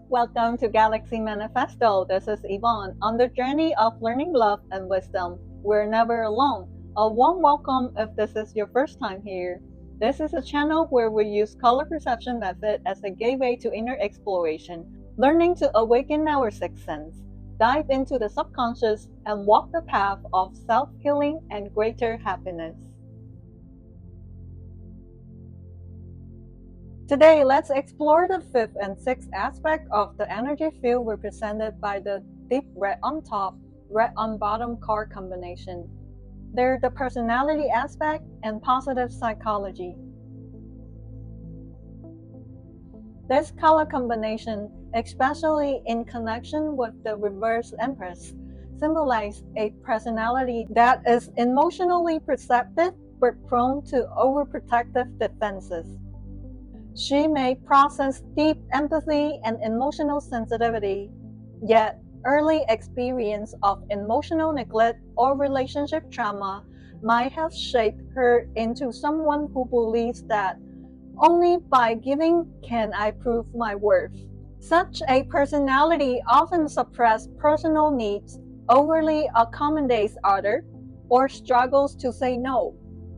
Welcome to Galaxy Manifesto. This is Yvonne. On the journey of learning love and wisdom, we're never alone. A warm welcome if this is your first time here. This is a channel where we use color perception method as a gateway to inner exploration, learning to awaken our sixth sense, dive into the subconscious, and walk the path of self-healing and greater happiness. Today, let's explore the fifth and sixth aspect of the energy field represented by the deep red on top, red on bottom card combination. They're the personality aspect and positive psychology. This color combination, especially in connection with the reversed Empress, symbolizes a personality that is emotionally perceptive but prone to overprotective defenses. She may process deep empathy and emotional sensitivity, yet early experience of emotional neglect or relationship trauma might have shaped her into someone who believes that only by giving can I prove my worth. Such a personality often suppresses personal needs, overly accommodates others, or struggles to say no.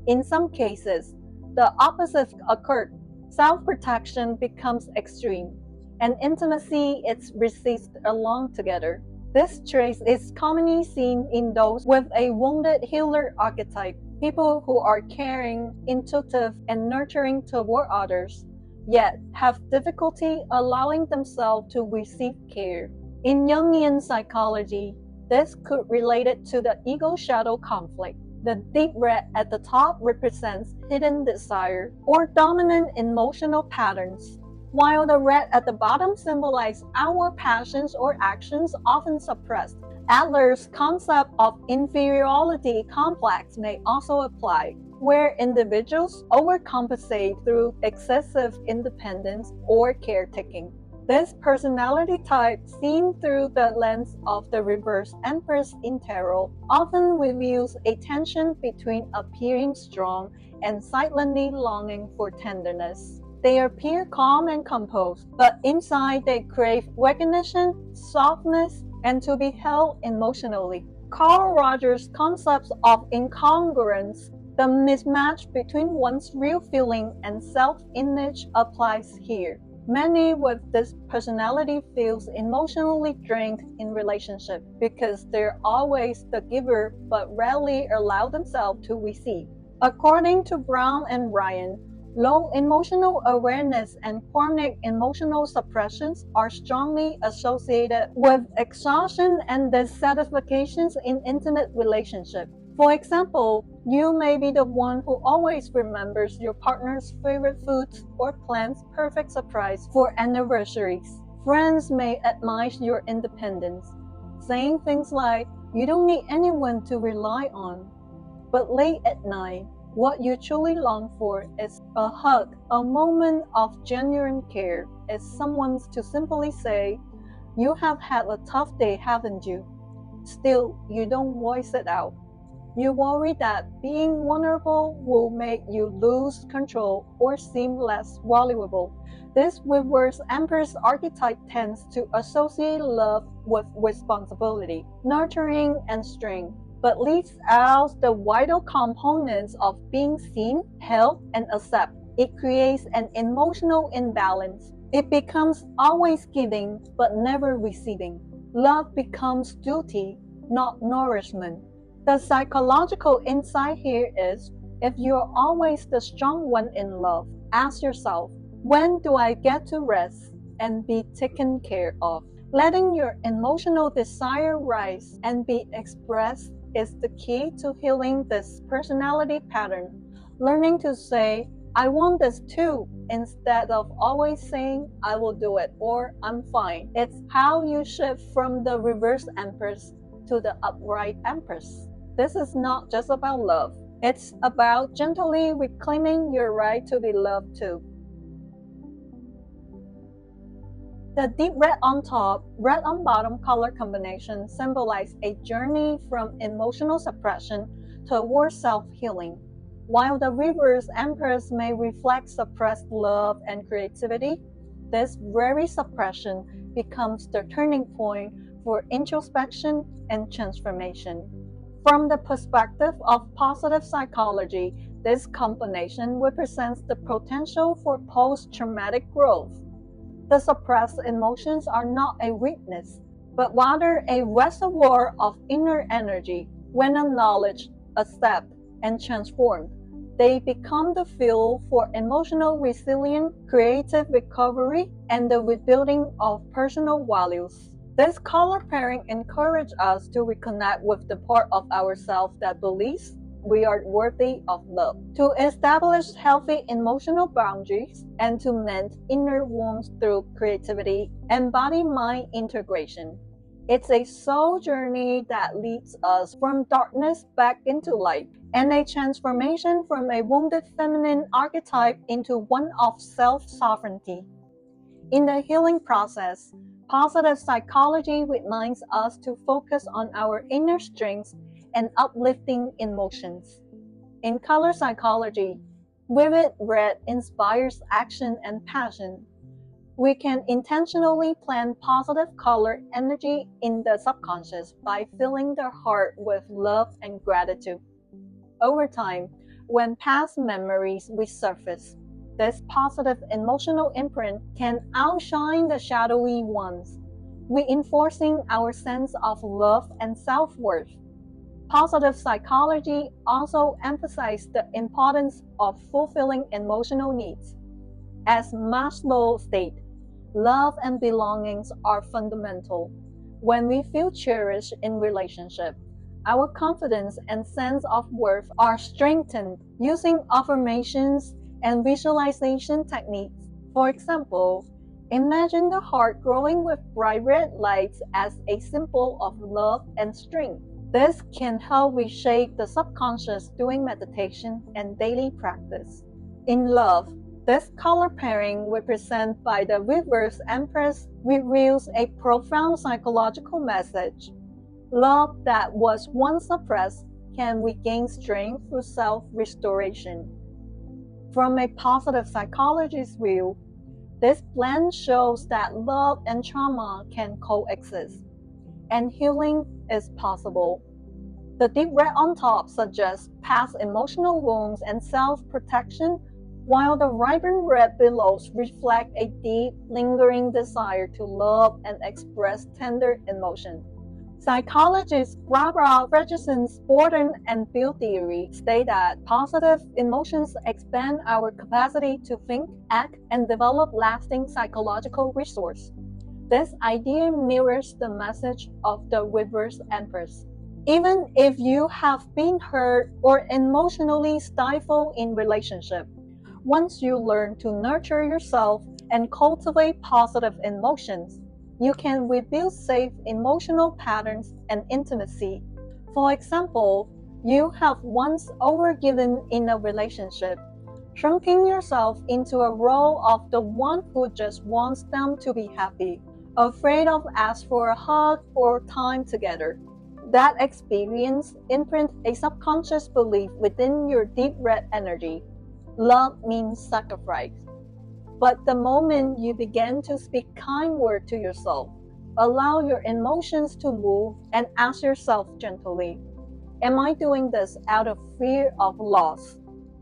In some cases, the opposite occurs. Self-protection becomes extreme, and intimacy is resisted along together. This trait is commonly seen in those with a wounded healer archetype, people who are caring, intuitive, and nurturing toward others, yet have difficulty allowing themselves to receive care. In Jungian psychology, this could relate it to the ego-shadow conflict. The deep red at the top represents hidden desire or dominant emotional patterns, while the red at the bottom symbolizes our passions or actions often suppressed. Adler's concept of inferiority complex may also apply, where individuals overcompensate through excessive independence or caretaking. This personality type, seen through the lens of the reversed Empress in tarot, often reveals a tension between appearing strong and silently longing for tenderness. They appear calm and composed, but inside they crave recognition, softness, and to be held emotionally. Carl Rogers' concept of incongruence, the mismatch between one's real feeling and self-image, applies here. Many with this personality feels emotionally drained in relationship because they're always the giver but rarely allow themselves to receive. According to Brown and Ryan, low emotional awareness and chronic emotional suppressions are strongly associated with exhaustion and dissatisfactions in intimate relationships. For example, you may be the one who always remembers your partner's favorite foods or plans perfect surprise for anniversaries. Friends may admire your independence, saying things like, "You don't need anyone to rely on." But late at night, what you truly long for is a hug, a moment of genuine care. It's someone to simply say, "You have had a tough day, haven't you?" Still, you don't voice it out. You worry that being vulnerable will make you lose control or seem less valuable. This reverse Empress archetype tends to associate love with responsibility, nurturing, and strength, but leaves out the vital components of being seen, held, and accepted. It creates an emotional imbalance. It becomes always giving but never receiving. Love becomes duty, not nourishment. The psychological insight here is, if you're always the strong one in love, ask yourself, when do I get to rest and be taken care of? Letting your emotional desire rise and be expressed is the key to healing this personality pattern. Learning to say, "I want this too," instead of always saying, "I will do it" or "I'm fine." It's how you shift from the reversed Empress to the upright Empress. This is not just about love. It's about gently reclaiming your right to be loved too. The deep red on top, red on bottom color combination symbolizes a journey from emotional suppression towards self-healing. While the reverse Empress may reflect suppressed love and creativity, this very suppression becomes the turning point for introspection and transformation. From the perspective of positive psychology, this combination represents the potential for post-traumatic growth. The suppressed emotions are not a weakness, but rather a reservoir of inner energy. When acknowledged, accepted, and transformed, they become the fuel for emotional resilience, creative recovery, and the rebuilding of personal values. This color pairing encourages us to reconnect with the part of ourselves that believes we are worthy of love, to establish healthy emotional boundaries, and to mend inner wounds through creativity and body-mind integration. It's a soul journey that leads us from darkness back into light, and a transformation from a wounded feminine archetype into one of self-sovereignty. In the healing process, positive psychology reminds us to focus on our inner strengths and uplifting emotions. In color psychology, vivid red inspires action and passion. We can intentionally plant positive color energy in the subconscious by filling the heart with love and gratitude. Over time, when past memories resurface, this positive emotional imprint can outshine the shadowy ones, reinforcing our sense of love and self-worth. Positive psychology also emphasizes the importance of fulfilling emotional needs. As Maslow stated, love and belongings are fundamental. When we feel cherished in relationship, our confidence and sense of worth are strengthened using affirmations and visualization techniques. For example, imagine the heart glowing with bright red lights as a symbol of love and strength. This can help reshape the subconscious during meditation and daily practice. In love, this color pairing represented by the reversed Empress reveals a profound psychological message. Love that was once suppressed can regain strength through self-restoration. From a positive psychologist's view, this blend shows that love and trauma can coexist, and healing is possible. The deep red on top suggests past emotional wounds and self-protection, while the vibrant red below reflects a deep, lingering desire to love and express tender emotion. Psychologists Barbara Fredrickson's Born and Build theory state that positive emotions expand our capacity to think, act, and develop lasting psychological resources. This idea mirrors the message of the reversed Empress. Even if you have been hurt or emotionally stifled in relationship, once you learn to nurture yourself and cultivate positive emotions, you can rebuild safe emotional patterns and intimacy. For example, you have once overgiven in a relationship, shrinking yourself into a role of the one who just wants them to be happy, afraid of asking for a hug or time together. That experience imprints a subconscious belief within your deep red energy. Love means sacrifice. But the moment you begin to speak kind words to yourself, allow your emotions to move and ask yourself gently, am I doing this out of fear of loss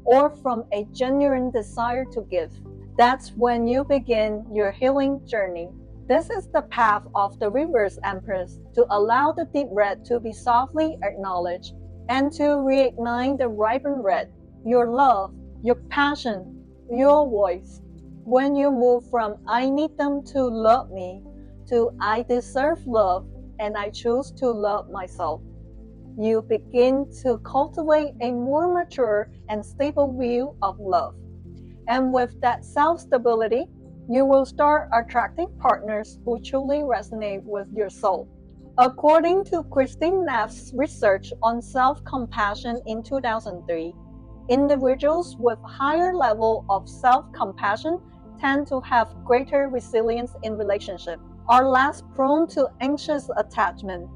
or from a genuine desire to give? That's when you begin your healing journey. This is the path of the reverse Empress, to allow the deep red to be softly acknowledged and to reignite the vibrant red, your love, your passion, your voice. When you move from I need them to love me to I deserve love and I choose to love myself, you begin to cultivate a more mature and stable view of love. And with that self-stability, you will start attracting partners who truly resonate with your soul. According to Christine Neff's research on self-compassion in 2003, individuals with higher level of self-compassion tend to have greater resilience in relationships, are less prone to anxious attachment,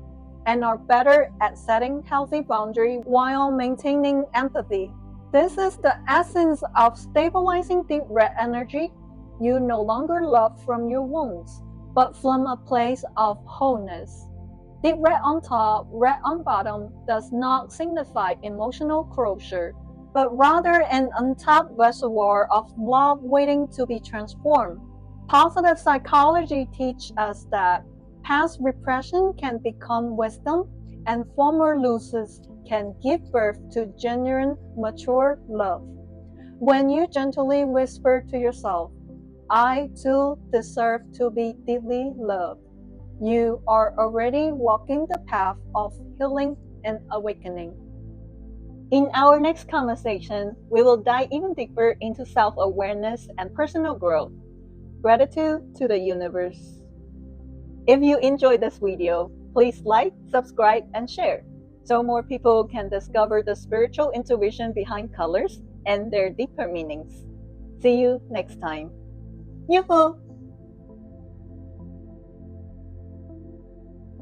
and are better at setting healthy boundaries while maintaining empathy. This is the essence of stabilizing deep red energy. You no longer love from your wounds, but from a place of wholeness. Deep red on top, red on bottom does not signify emotional closure, but rather an untapped reservoir of love waiting to be transformed. Positive psychology teaches us that past repression can become wisdom, and former losses can give birth to genuine, mature love. When you gently whisper to yourself, I too deserve to be deeply loved, you are already walking the path of healing and awakening. In our next conversation, we will dive even deeper into self-awareness and personal growth. Gratitude to the universe. If you enjoyed this video, please like, subscribe, and share so more people can discover the spiritual intuition behind colors and their deeper meanings. See you next time. Yoo-hoo!